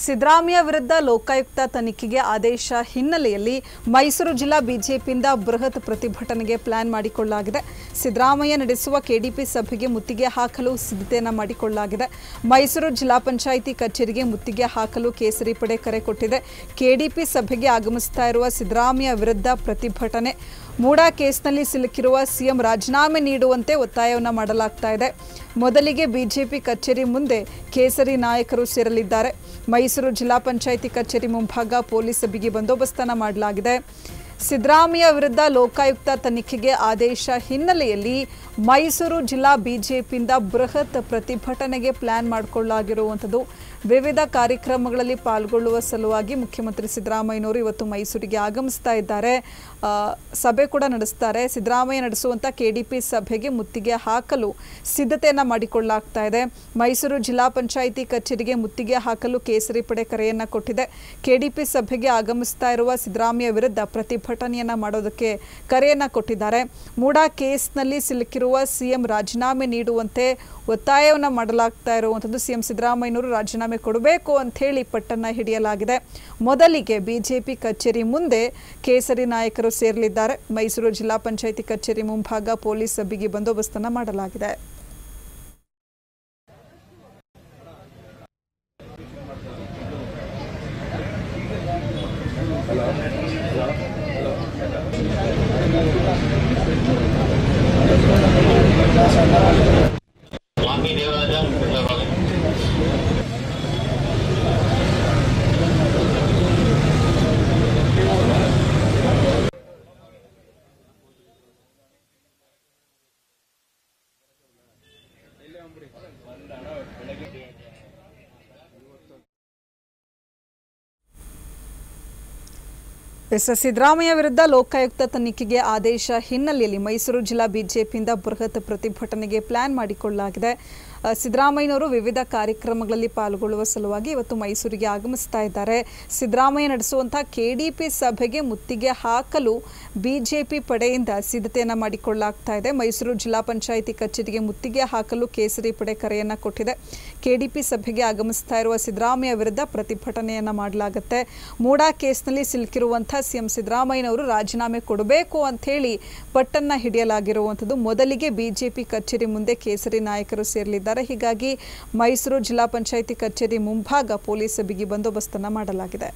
ಸಿದ್ದರಾಮಯ್ಯ ವಿರುದ್ಧ ಲೋಕಾಯುಕ್ತ ತನಿಖೆಗೆ ಆದೇಶ ಹಿನ್ನೆಲೆಯಲ್ಲಿ ಮೈಸೂರು ಜಿಲ್ಲಾ ಬಿಜೆಪಿಯಿಂದ ಬೃಹತ್ ಪ್ರತಿಭಟನೆಗೆ ಪ್ಲಾನ್ ಮಾಡಿಕೊಳ್ಳಲಾಗಿದೆ. ಸಿದ್ದರಾಮಯ್ಯ ನಡೆಸುವ ಕೆಡಿಪಿ ಸಭೆಗೆ ಮುತ್ತಿಗೆ ಹಾಕಲು ಸಿದ್ಧತೆಯನ್ನು ಮಾಡಿಕೊಳ್ಳಲಾಗಿದೆ. ಮೈಸೂರು ಜಿಲ್ಲಾ ಪಂಚಾಯಿತಿ ಕಚೇರಿಗೆ ಮುತ್ತಿಗೆ ಹಾಕಲು ಕೇಸರಿ ಪಡೆ ಕರೆ ಕೊಟ್ಟಿದೆ. ಕೆಡಿಪಿ ಸಭೆಗೆ ಆಗಮಿಸ್ತಾ ಇರುವ ಸಿದ್ದರಾಮಯ್ಯ ವಿರುದ್ಧ ಪ್ರತಿಭಟನೆ. ಮೂಡಾ ಕೇಸ್ನಲ್ಲಿ ಸಿಲುಕಿರುವ ಸಿಎಂ ರಾಜೀನಾಮೆ ನೀಡುವಂತೆ ಒತ್ತಾಯವನ್ನು ಮಾಡಲಾಗ್ತಾ ಇದೆ. ಮೊದಲಿಗೆ ಬಿಜೆಪಿ ಕಚೇರಿ ಮುಂದೆ ಕೇಸರಿ ನಾಯಕರು ಸೇರಲಿದ್ದಾರೆ. ಮೈಸೂರು ಜಿಲ್ಲಾ ಪಂಚಾಯಿತಿ ಕಚೇರಿ ಮುಂಭಾಗ ಪೊಲೀಸ್ ಬಿಗಿ ಬಂದೋಬಸ್ತನ್ನು ಮಾಡಲಾಗಿದೆ. ಸಿದ್ದರಾಮಯ್ಯ ವಿರುದ್ಧ ಲೋಕಾಯುಕ್ತ ತನಿಖೆಗೆ ಆದೇಶ ಹಿನ್ನೆಲೆಯಲ್ಲಿ ಮೈಸೂರು ಜಿಲ್ಲಾ ಬಿಜೆಪಿಯಿಂದ ಬೃಹತ್ ಪ್ರತಿಭಟನೆಗೆ ಪ್ಲಾನ್ ಮಾಡಿಕೊಳ್ಳಲಾಗಿರುವಂಥದ್ದು. ವಿವಿಧ ಕಾರ್ಯಕ್ರಮಗಳಲ್ಲಿ ಪಾಲ್ಗೊಳ್ಳುವ ಸಲುವಾಗಿ ಮುಖ್ಯಮಂತ್ರಿ ಸಿದ್ದರಾಮಯ್ಯನವರು ಇವತ್ತು ಮೈಸೂರಿಗೆ ಆಗಮಿಸ್ತಾ ಇದ್ದಾರೆ. ಸಭೆ ಕೂಡ ನಡೆಸ್ತಾರೆ. ಸಿದ್ದರಾಮಯ್ಯ ನಡೆಸುವಂಥ ಕೆಡಿಪಿ ಸಭೆಗೆ ಮುತ್ತಿಗೆ ಹಾಕಲು ಸಿದ್ಧತೆಯನ್ನು ಮಾಡಿಕೊಳ್ಳಲಾಗ್ತಾ ಇದೆ. ಮೈಸೂರು ಜಿಲ್ಲಾ ಪಂಚಾಯಿತಿ ಕಚೇರಿಗೆ ಮುತ್ತಿಗೆ ಹಾಕಲು ಕೇಸರಿ ಪಡೆ ಕರೆಯನ್ನು ಕೊಟ್ಟಿದೆ. ಕೆಡಿಪಿ ಸಭೆಗೆ ಆಗಮಿಸ್ತಾ ಇರುವ ಸಿದ್ದರಾಮಯ್ಯ ವಿರುದ್ಧ ಪ್ರತಿಭಟನೆಯನ್ನು ಮಾಡೋದಕ್ಕೆ ಕರೆಯನ್ನು ಕೊಟ್ಟಿದ್ದಾರೆ. ಮೂಡಾ ಕೇಸ್ನಲ್ಲಿ ಸಿಲುಕಿರುವ ಸಿಎಂ ರಾಜೀನಾಮೆ ನೀಡುವಂತೆ ಒತ್ತಾಯವನ್ನು ಮಾಡಲಾಗ್ತಾ ಇರುವಂಥದ್ದು. ಸಿಎಂ ಸಿದ್ದರಾಮಯ್ಯನವರು ರಾಜೀನಾಮೆ ಕೊಡಬೇಕು ಅಂತ ಹೇಳಿ ಪಟ್ಟನ್ನ ಹಿಡಿಯಲಾಗಿದೆ. ಮೊದಲಿಗೆ ಬಿಜೆಪಿ ಕಚೇರಿ ಮುಂದೆ ಕೇಸರಿ ನಾಯಕರು ಸೇರಲಿದ್ದಾರೆ. ಮೈಸೂರು ಜಿಲ್ಲಾ ಪಂಚಾಯಿತಿ ಕಚೇರಿ ಮುಂಭಾಗ ಪೊಲೀಸ್ ಬಿಗಿ ಬಂದೋಬಸ್ತನ್ನು ಮಾಡಲಾಗಿದೆ. ಸಿದ್ದರಾಮಯ್ಯ ವಿರುದ್ಧ ಲೋಕಾಯುಕ್ತ ತನಿಖೆಗೆ ಆದೇಶ ಹಿನ್ನೆಲೆಯಲ್ಲಿ ಮೈಸೂರು ಜಿಲ್ಲಾ ಬಿಜೆಪಿಯಿಂದ ಬೃಹತ್ ಪ್ರತಿಭಟನೆಗೆ ಪ್ಲಾನ್ ಮಾಡಿಕೊಳ್ಳಲಾಗಿದೆ. ಸಿದ್ದರಾಮಯ್ಯನವರು ವಿವಿಧ ಕಾರ್ಯಕ್ರಮಗಳಲ್ಲಿ ಪಾಲ್ಗೊಳ್ಳುವ ಸಲುವಾಗಿ ಇವತ್ತು ಮೈಸೂರಿಗೆ ಆಗಮಿಸ್ತಾ ಇದ್ದಾರೆ. ಸಿದ್ದರಾಮಯ್ಯ ನಡೆಸುವಂತಹ ಕೆಡಿಪಿ ಸಭೆಗೆ ಮುತ್ತಿಗೆ ಹಾಕಲು ಬಿಜೆಪಿ ಪಡೆಯಿಂದ ಸಿದ್ಧತೆಯನ್ನು ಮಾಡಿಕೊಳ್ಳಲಾಗ್ತಾ ಇದೆ. ಮೈಸೂರು ಜಿಲ್ಲಾ ಪಂಚಾಯಿತಿ ಕಚೇರಿಗೆ ಮುತ್ತಿಗೆ ಹಾಕಲು ಕೇಸರಿ ಪಡೆ ಕರೆಯನ್ನು ಕೊಟ್ಟಿದೆ. ಕೆಡಿಪಿ ಸಭೆಗೆ ಆಗಮಿಸ್ತಾ ಇರುವ ಸಿದ್ದರಾಮಯ್ಯ ವಿರುದ್ಧ ಪ್ರತಿಭಟನೆಯನ್ನು ಮಾಡಲಾಗುತ್ತೆ. ಮೂಡಾ ಕೇಸ್ನಲ್ಲಿ ಸಿಲುಕಿರುವಂತಹ ಸಿಎಂ ಸಿದ್ದರಾಮಯ್ಯನವರು ರಾಜೀನಾಮೆ ಕೊಡಬೇಕು ಅಂತ ಹೇಳಿ ಪಟ್ಟನ್ನ ಹಿಡಿಯಲಾಗಿರುವಂಥದ್ದು. ಮೊದಲಿಗೆ ಬಿಜೆಪಿ ಕಚೇರಿ ಮುಂದೆ ಕೇಸರಿ ನಾಯಕರು ಸೇರಲಿದ್ದಾರೆ. ಹೀಗಾಗಿ ಮೈಸೂರು ಜಿಲ್ಲಾ ಪಂಚಾಯಿತಿ ಕಚೇರಿ ಮುಂಭಾಗ ಪೊಲೀಸ್ ಬಿಗಿ ಬಂದೋಬಸ್ತನ್ನು ಮಾಡಲಾಗಿದೆ.